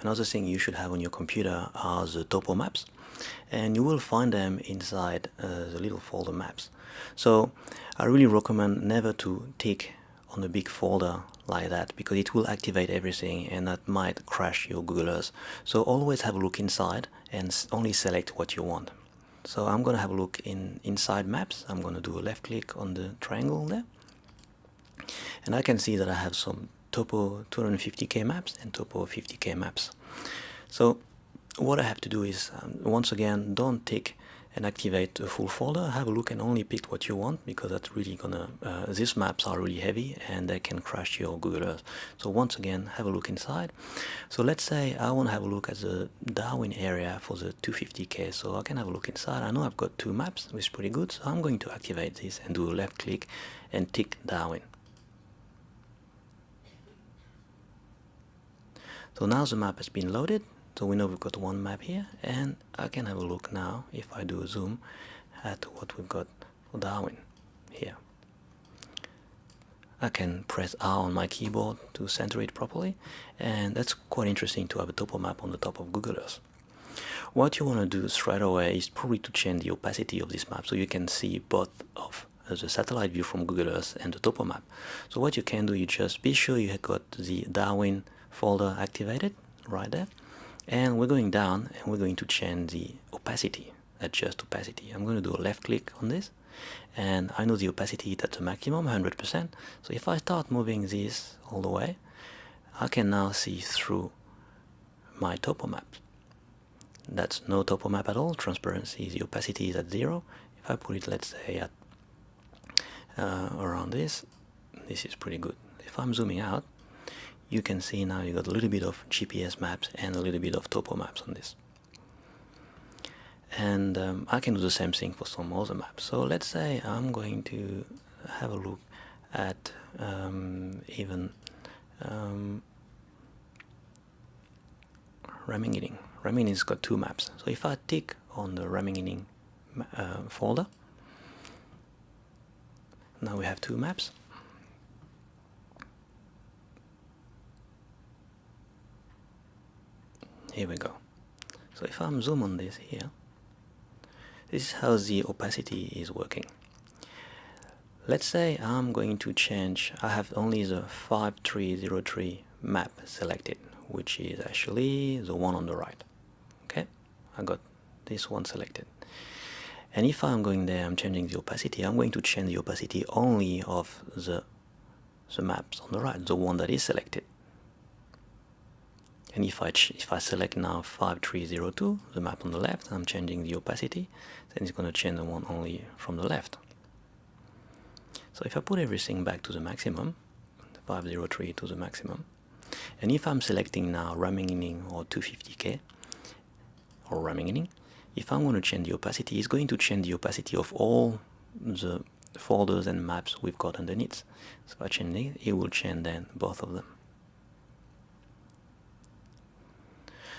another thing you should have on your computer are the topo maps, and you will find them inside the little folder maps. So I really recommend never to tick on a big folder like that, because it will activate everything and that might crash your Google Earth. So always have a look inside and only select what you want. So I'm going to have a look inside maps. I'm going to do a left click on the triangle there, and I can see that I have some Topo 250k maps and Topo 50k maps. So what I have to do is, once again, don't tick and activate a full folder. Have a look and only pick what you want, because that's really gonna, these maps are really heavy and they can crash your Google Earth. So once again, have a look inside. So let's say I want to have a look at the Darwin area for the 250k, so I can have a look inside. I know I've got two maps, which is pretty good, so I'm going to activate this and do a left click and tick Darwin. So now the map has been loaded, so we know we've got one map here, and I can have a look now, if I do a zoom, at what we've got for Darwin here. I can press R on my keyboard to center it properly, and that's quite interesting to have a topo map on the top of Google Earth. What you want to do straight away is probably to change the opacity of this map, so you can see both of the satellite view from Google Earth and the topo map. So what you can do, you just be sure you have got the Darwin folder activated right there, and we're going down and we're going to change the opacity, adjust opacity. I'm going to do a left click on this, and I know the opacity is at the maximum, 100%. So if I start moving this all the way, I can now see through my topo map. That's no topo map at all, transparency, the opacity is at 0. If I put it, let's say, at around this is pretty good. If I'm zooming out, you can see now you got a little bit of GPS maps and a little bit of topo maps on this. And I can do the same thing for some other maps. So let's say I'm going to have a look at even Remington. Remington's got two maps. So if I tick on the Remington folder, now we have two maps. Here we go. So if I'm zoom on this here, this is how the opacity is working. Let's say I'm going to change, I have only the 5303 map selected, which is actually the one on the right. Okay, I got this one selected. And if I'm going there, I'm changing the opacity, I'm going to change the opacity only of the maps on the right, the one that is selected. And if I select now 5302, the map on the left, I'm changing the opacity, then it's going to change the one only from the left. So if I put everything back to the maximum, 503 to the maximum, and if I'm selecting now Remington or 250k, or Remington, if I'm going to change the opacity, it's going to change the opacity of all the folders and maps we've got underneath. So if I change it, it will change then both of them.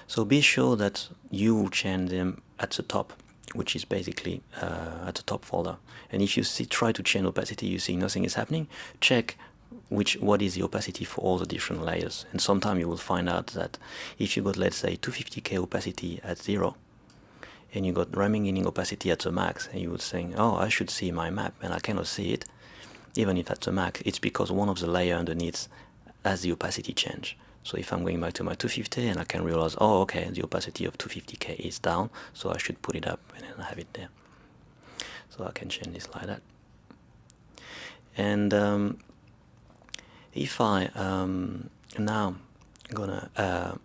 So be sure that you will change them at the top, which is basically at the top folder. And if you try to change opacity, you see nothing is happening, check what is the opacity for all the different layers. And sometime you will find out that if you got, let's say, 250k opacity at 0, and you got Remington opacity at the max, and you would think, oh, I should see my map, and I cannot see it, even if at the max, it's because one of the layers underneath has the opacity change. So if I'm going back to my 250 and I can realize, oh, okay, the opacity of 250k is down, so I should put it up and then I have it there. So I can change this like that. And if I now gonna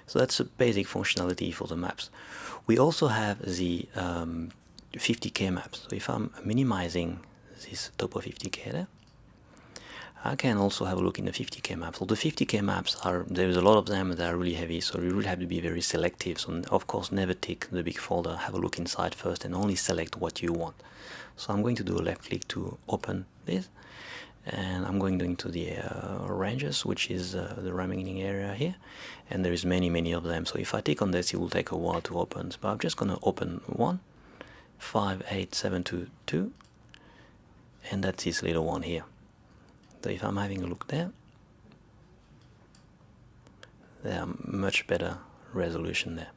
so that's a basic functionality for the maps. We also have the 50k maps. So if I'm minimizing this Topo 50k there, I can also have a look in the 50k maps. So the 50k maps there's a lot of them that are really heavy, so you really have to be very selective. So of course, never tick the big folder, have a look inside first and only select what you want. So I'm going to do a left click to open this, and I'm going into the ranges, which is the Remington area here, and there is many of them. So if I tick on this, it will take a while to open, but I'm just going to open one, 58722, and that's this little one here. So if I'm having a look there, They are much better resolution there.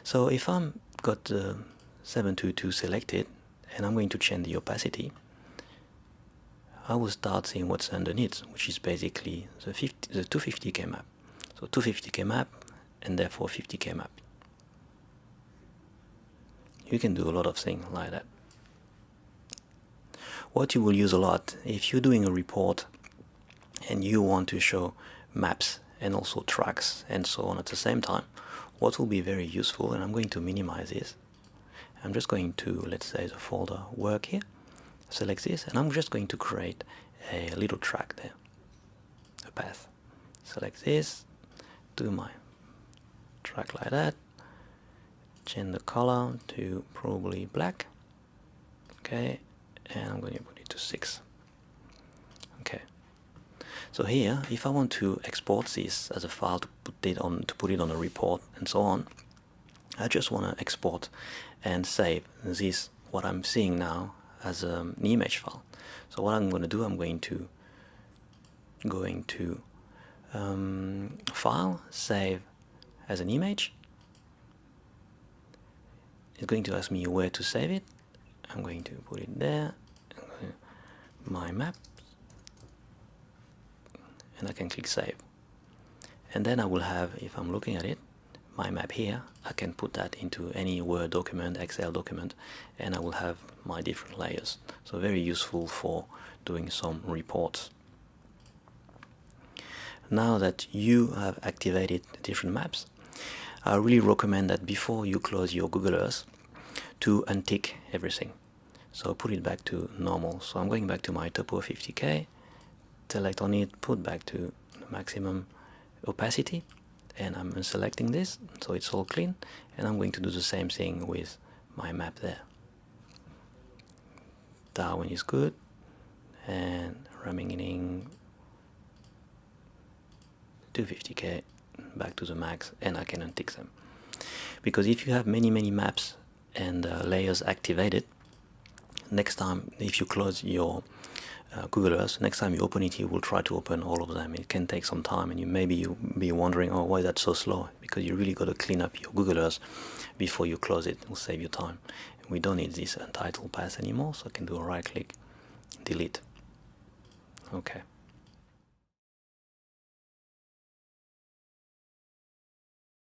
So if I'm got the 722 selected and I'm going to change the opacity, I will start seeing what's underneath, which is basically the 250K map. So 250K map and therefore 50K map. You can do a lot of things like that. What you will use a lot if you're doing a report and you want to show maps and also tracks and so on at the same time, what will be very useful, and I'm going to minimize this. I'm just going to, let's say, the folder work here, select this, and I'm just going to create a little track there, a path. Select this, do my track like that, change the color to probably black, okay, and I'm going to put it to 6. Okay. So here, if I want to export this as a file to put it on a report and so on, I just want to export and save this, what I'm seeing now, as an image file. So what I'm going to do, I'm going to File, Save as an image. It's going to ask me where to save it. I'm going to put it there, my map, and I can click Save. And then I will have, if I'm looking at it, my map here. I can put that into any Word document, Excel document, and I will have my different layers. So very useful for doing some reports. Now that you have activated the different maps, I really recommend that before you close your Google Earth to untick everything. So put it back to normal. So I'm going back to my Topo 50K, select on it, put back to the maximum opacity, and I'm unselecting this so it's all clean, and I'm going to do the same thing with my map there. Darwin is good, and remaining 250K back to the max, and I can untick them. Because if you have many maps and layers activated, next time if you close your Google Earth, next time you open it, you will try to open all of them. It can take some time, and you'll be wondering, oh, why is that so slow? Because you really got to clean up your Google Earth before you close it. It will save you time. We don't need this untitled path anymore, so I can do a right click, delete. Okay.